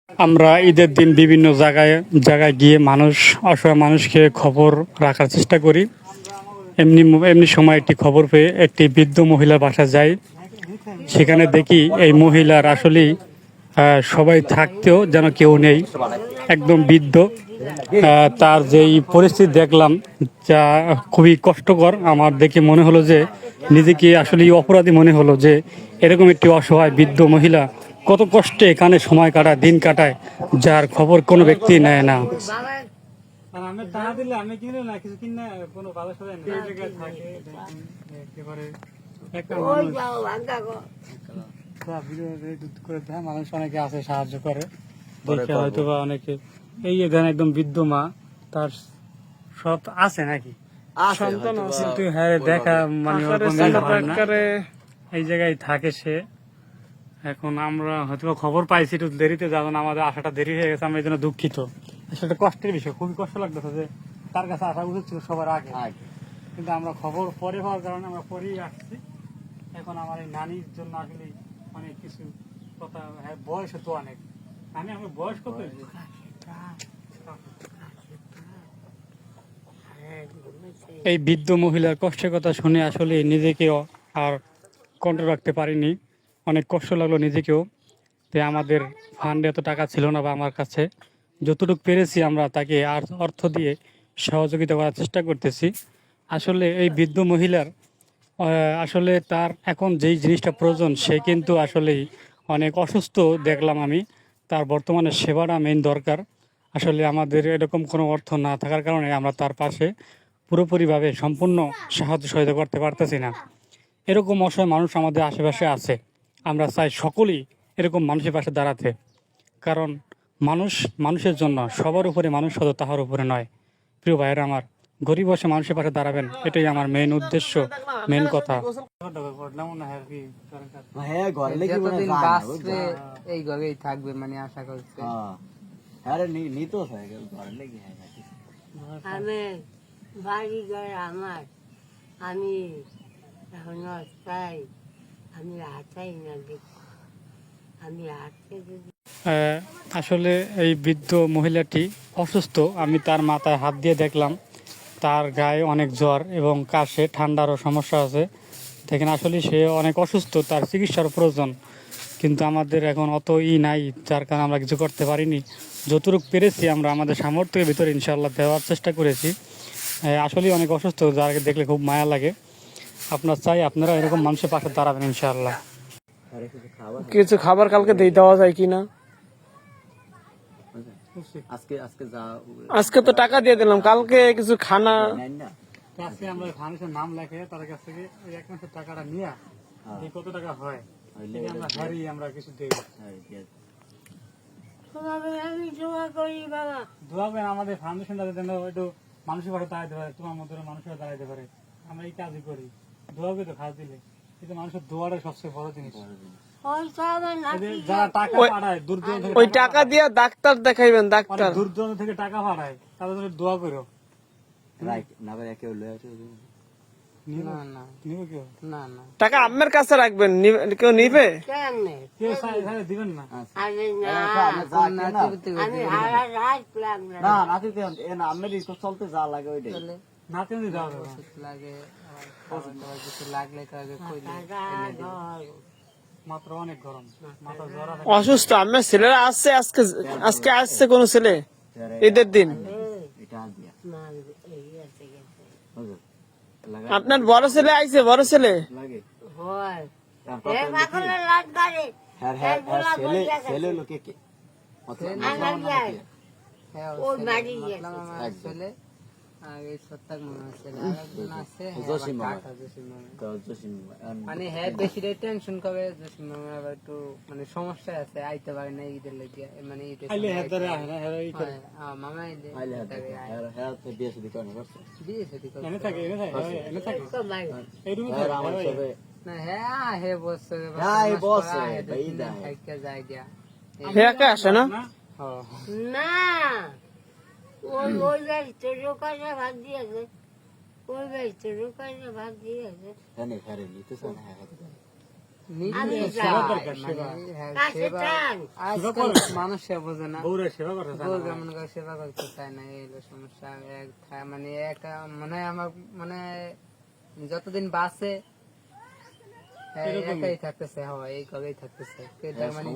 আমরা ঈদের দিন বিভিন্ন জায়গায় জায়গায় গিয়ে অসহায় মানুষকে খবর রাখার চেষ্টা করি। এমনি এমনি সময় একটি খবর পেয়ে একটি বৃদ্ধ মহিলার বাসায় যাই। সেখানে দেখি এই মহিলার আসলেই সবাই থাকতেও যেন কেউ নেই, একদম বৃদ্ধ। তার যেই পরিস্থিতি দেখলাম যা খুবই কষ্টকর। আমার দেখে মনে হলো যে নিজেকে আসলেই অপরাধী মনে হলো যে এরকম একটি অসহায় বৃদ্ধ মহিলা কত কষ্টে এখানে সময় কাটায়, দিন কাটায়, যার খবর কোনো ব্যক্তি নেয় না। মানুষ অনেকে আছে সাহায্য করে, দেখে হয়তো বা অনেকে এই এখানে একদম বৃদ্ধ মা, তার সব আছে নাকি সন্তান আছে, কিন্তু হ্যাঁ দেখা মানে এই জায়গায় থাকে সে। এখন আমরা হয়তো খবর পাইছি একটু দেরিতে, যখন আমাদের আসাটা দেরি হয়ে গেছে আমরা এই জন্য দুঃখিত। আসলে কষ্টের বিষয়, খুবই কষ্ট লাগতেছে যে তার কাছে আসা উচিত ছিল সবার আগে, কিন্তু আমরা খবর পরে হওয়ার কারণে আমরা পরেই আসছি। এখন আমার এই নানির জন্য আসলে অনেক কিছু কথা, হ্যাঁ বয়স তো অনেক, আমি আমার বয়স কত, এই বৃদ্ধ মহিলার কষ্টের কথা শুনে আসলে নিজেকেও আর কন্ট্রোল রাখতে পারিনি, অনেক কষ্ট লাগলো নিজেকেও। তো আমাদের ফান্ডে এত টাকা ছিল না, বা আমার কাছে যতটুকু পেরেছি আমরা তাকে আর অর্থ দিয়ে সহযোগিতা করার চেষ্টা করতেছি। আসলে এই বৃদ্ধ মহিলার আসলে তার এখন যেই জিনিসটা প্রয়োজন, সে কিন্তু আসলেই অনেক অসুস্থ দেখলাম আমি। তার বর্তমানে সেবাটা মেইন দরকার। আসলে আমাদের এরকম কোনো অর্থ না থাকার কারণে আমরা তার পাশে পুরোপুরিভাবে সম্পূর্ণ সাহায্য সহায়তা করতে পারতেছি না। এরকম অসহায় মানুষ আমাদের আশেপাশে আছে, আমরা চাই সকলেই এরকম মানুষের পাশে দাঁড়াতে। কারণ মানুষ মানুষের জন্য, সবার উপরে মানুষ হতো, তাহার উপরে নয়। প্রিয় ভাইয়েরা আমার, গরিব বসে মানুষের পাশে দাঁড়াবেন, এটাই আমার মেইন উদ্দেশ্য, মেইন কথা। এই ঘরেই থাকবে মানে আশা করছে। আমি বাড়ি ঘর আমার, আমি এখন চাই, আমি হাঁটাই না, আমি হাঁটতে যদি আসলে এই বৃদ্ধ মহিলাটি অসুস্থ। আমি তার মাথায় হাত দিয়ে দেখলাম তার গায়ে অনেক জ্বর এবং কাশে, ঠান্ডারও সমস্যা আছে। দেখেন আসলে সে অনেক অসুস্থ, তার চিকিৎসার প্রয়োজন। কিন্তু আমাদের এখন অত নাই, যার কারণে আমরা কিছু করতে পারিনি। যতটুকু পেরেছি আমরা আমাদের সামর্থ্যের ভিতরে ইনশাআল্লাহ দেওয়ার চেষ্টা করেছি। আসলেই অনেক অসুস্থ, যাকে দেখলে খুব মায়া লাগে। আপনার চাই আপনারা এরকম মানুষের পাশে দাঁড়াবেন ইনশাআল্লাহ। কিছু খাবার কালকে দিয়ে দেওয়া যায় কিনা? আজকে তো টাকা দিয়ে দিলাম, কালকে কিছু খানা আজকে আমরা মানুষের নাম লেখে তার কাছ থেকে এক মাসের টাকাটা নিয়ে কত টাকা হয় আমরা হারি, আমরা কিছু দিই। আমি দোয়া করি বাবা, দোয়া করেন আমাদের ফাউন্ডেশনটা যেন একটু মানুষের পাশে দাঁড়াতে পারে, তোমার মতো মানুষের দাঁড়াতে পারে। আমরা এই কাজই করি, দোয়া করে তো খাওয়া দিলে, কিন্তু মানুষের দোয়াটা সবচেয়ে বড় জিনিস। যারা টাকা পাঠায় দূর দূরান্ত থেকে, ওই টাকা দিয়ে ডাক্তার দেখাইবেন, ডাক্তার দূর দূরান্ত থেকে টাকা পাঠায়, তাদের জন্য দোয়া করো। টাকা আপনার কাছে রাখবেন, কেউ নিবে? কেউ দিবেন না। চলতে যা লাগে ওইটাই নাতে লাগে, মাত্র অনেক গরম, মাথা জ্বর। অসুস্থ আপনার ছেলেরা আসছে? আজকে আজকে আসছে কোন ছেলে ঈদের দিন? আপনার বড় ছেলে আইছে? বড় ছেলে মানে হ্যাঁ বেশি টেনশন করে, একটু মানে সমস্যা আছে, আইতে পারে না ঈদের লেগে, মানে মামা আসে না? না ওই ওই বাড়িতে রোকাইনা ভাগ দিয়েছে, ওই বাড়িতে রোকাইনা ভাগ দিয়েছে। নিজে তো চায়, মানে হ্যাঁ, সেবা আজকাল মানুষ সেবা বোঝে না, বউরা মনে করে সেবা করতে চায় না, এই হলো সমস্যা। মানে একটা মানে আমার মানে যতদিন বাঁচে একাই থাকতেছে, হয় এই কবেই থাকতেছে, মানে